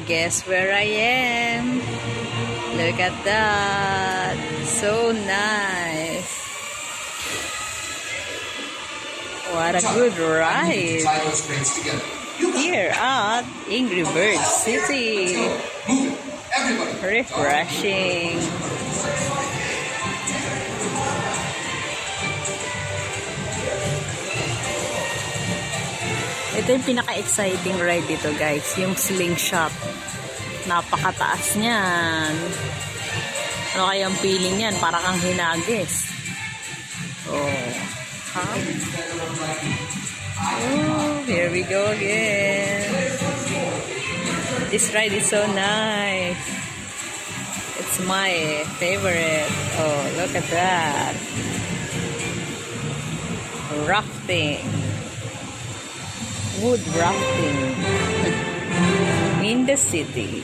Guess where I am? Look at that. So nice. What a good ride. Here at Angry Bird City. Refreshing. Ito yung pinaka-exciting ride dito, guys. Yung slingshot. Napakataas niyan. Ano kayang feeling niyan? Para kang hinagis. Oh. Huh? Oh, here we go again. This ride is so nice. It's my favorite. Oh, look at that. Rafting. Wood rafting in the city.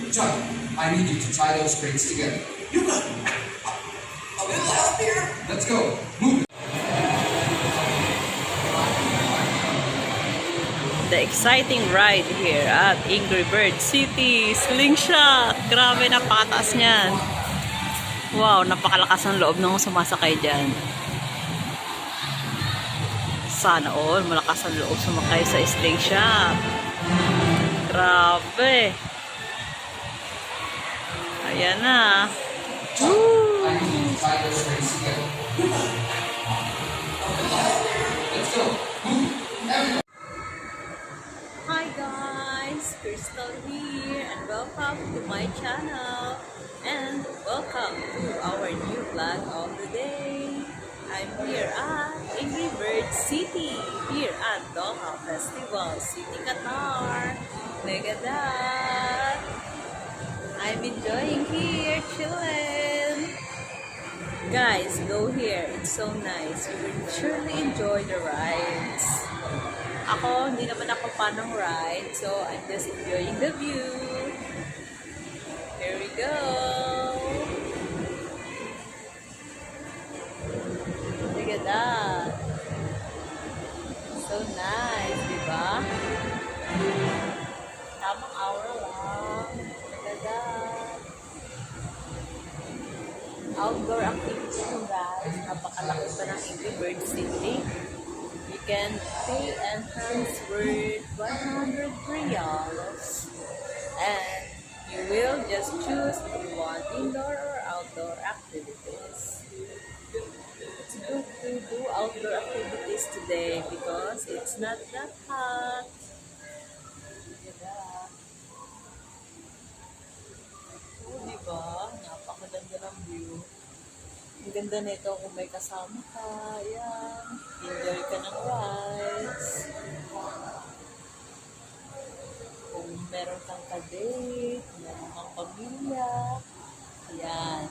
Chuck, I need you to tie those crates together. You got it. A little help here? Let's go. Move it. The exciting ride here at Angry Bird City. Slingshot. Grabe, napakataas niyan. Wow, napakalakas ng loob nung sumasakay dyan. Sana all, malakas ang loob sumakay sa slingshot. Grabe. Ayan na. Woo! Hi guys, Crystal here and welcome to my channel. And welcome to our new vlog of the day. I'm here at Angry Bird City, here at Doha Festival City, Qatar. Look at that. I'm enjoying here, chilling. Guys, go here. It's so nice. You will surely enjoy the rides. Ako, hindi naman ako fan ng ride, so I'm just enjoying the view. Here we go. Look at that. So nice, diba? Tamang aura lang. Look at that. Outdoor activity mo, guys. Napakalaki pa ng Angry Bird City. You can pay entrance worth 100 reals. And you will just choose if you want indoor or outdoor activities. It's good to do outdoor activities today because it's not that hot. Oh, diba? Napakaganda ng view. Ang ganda nito kung may kasama ka. Ayan. Enjoy ka ng rides. Kung meron kang ka-date, meron kang pamilya, ayan,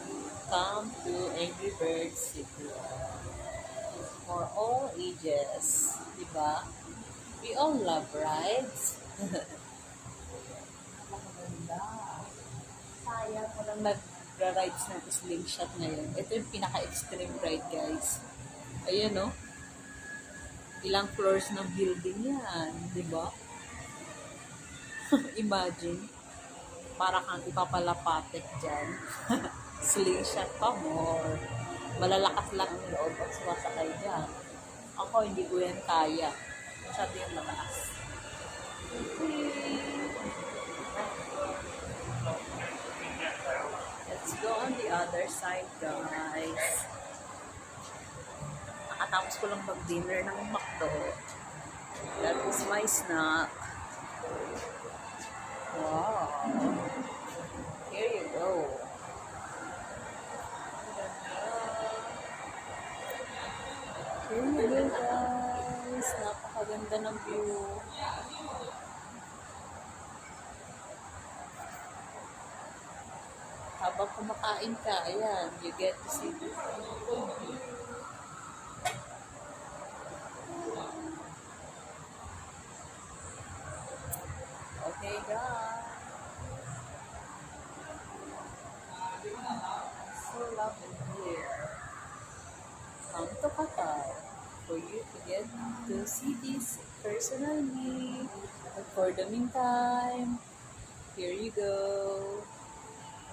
come to Angry Bird City. For all ages, diba? We all love rides. Napakaganda. Sayang ko lang nagra-rides ng slingshot ngayon. Ito yung pinaka-extreme ride, guys. Ayan, no? Ilang floors ng building yan, diba? Imagine, para kang ipapalapatik dyan. Slingshot pa more. Malalakas lang ang loob at sumasakay dyan. Ako, hindi ko yan kaya. Masyado yung mataas. Let's go on the other side, guys. Nakatapos ko lang mag-dinner ng McDo. That is my snack. Wow. Here you go. Here you go, guys. Napakaganda ng view. Habang kumakain ka, ayan, you get to see the beautiful view. Okay, guys. So lovely here. Come to Qatar. for you to get to see this personally. But for the meantime, here you go.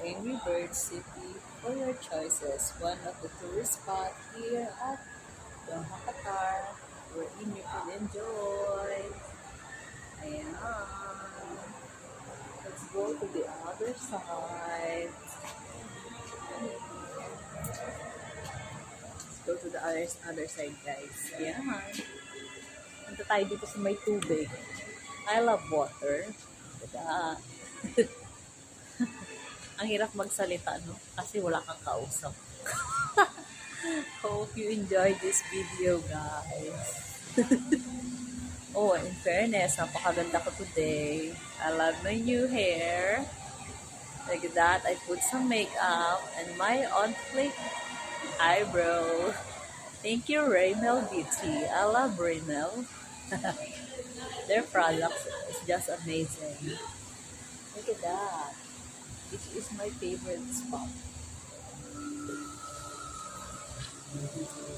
Angry Bird City for your choices. One of the tourist spots here at Doha Qatar, wherein you can enjoy. Ayan. Let's go to the other side. Let's go to the other side, guys. Ayan. Punta tayo dito sa may tubig. I love water. Diba? Ang hirap magsalita, no? Kasi wala kang kausap. Hope you enjoyed this video, guys. Oh, in fairness, napakaganda ko today. I love my new hair. Like that, I put some makeup and my on-flick eyebrow. Thank you, Raymel Beauty. I love Raymel. Their products is just amazing. Look at that. This is my favorite spot.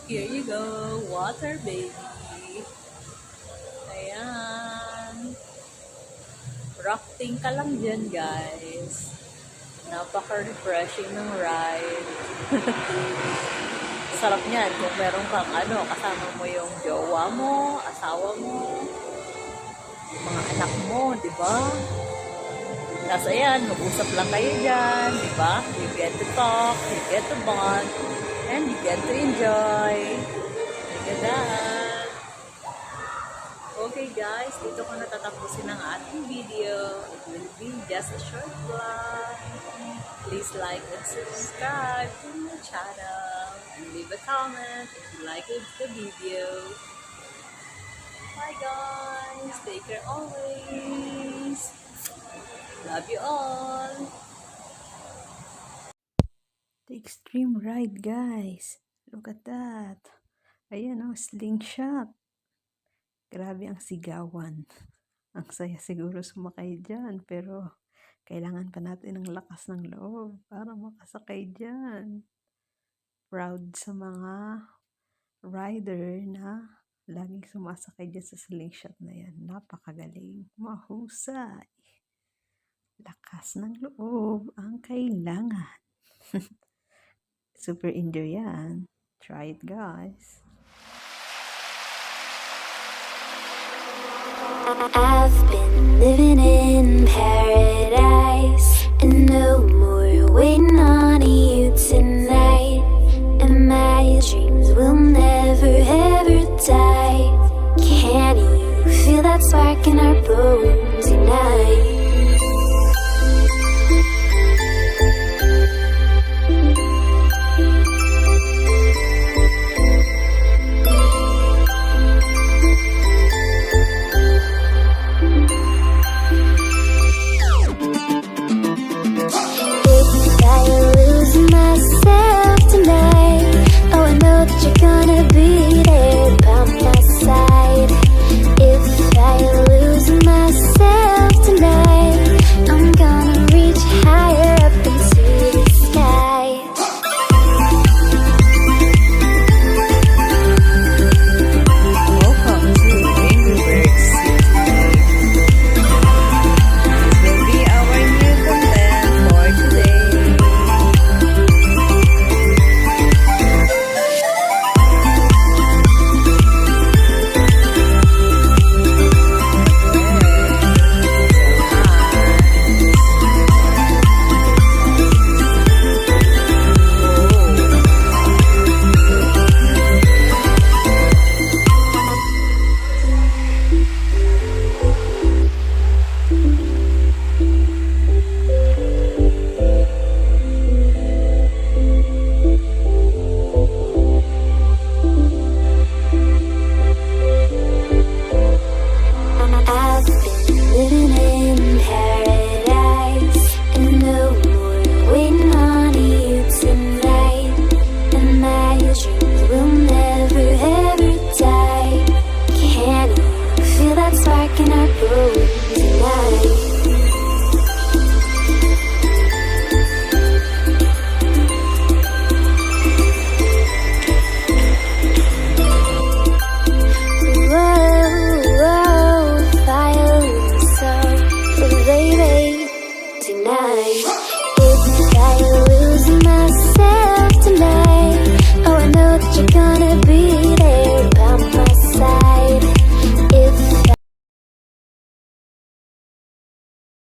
Here you go, water baby. Ayan. Rafting ka lang dyan, guys. Napaka-refreshing ng ride. Sarap niyan kung meron kang kasama mo yung jowa mo, asawa mo, mga anak mo, di ba? Tapos ayan, mag-usap lang kayo dyan, di ba? You get to talk, you get to bond, and you get to enjoy. Look at that. Okay guys, dito ko natatapusin ang ating video. It will be just a short vlog. Please like and subscribe to my channel. And leave a comment if you like the video. Bye guys, take care always. Love you all. The extreme ride, guys. Look at that. Ayan slingshot. Grabe ang sigawan. Ang saya siguro sumakay dyan, pero kailangan pa natin ng lakas ng loob para makasakay dyan. Proud sa mga rider na laging sumasakay dyan sa slingshot na yan. Napakagaling. Mahusay. Lakas ng loob ang kailangan. Super enjoy yan. Try it, guys. I've been living in paradise, and no more waiting on you tonight. And my dreams will never ever die. Can you feel that spark in our bones?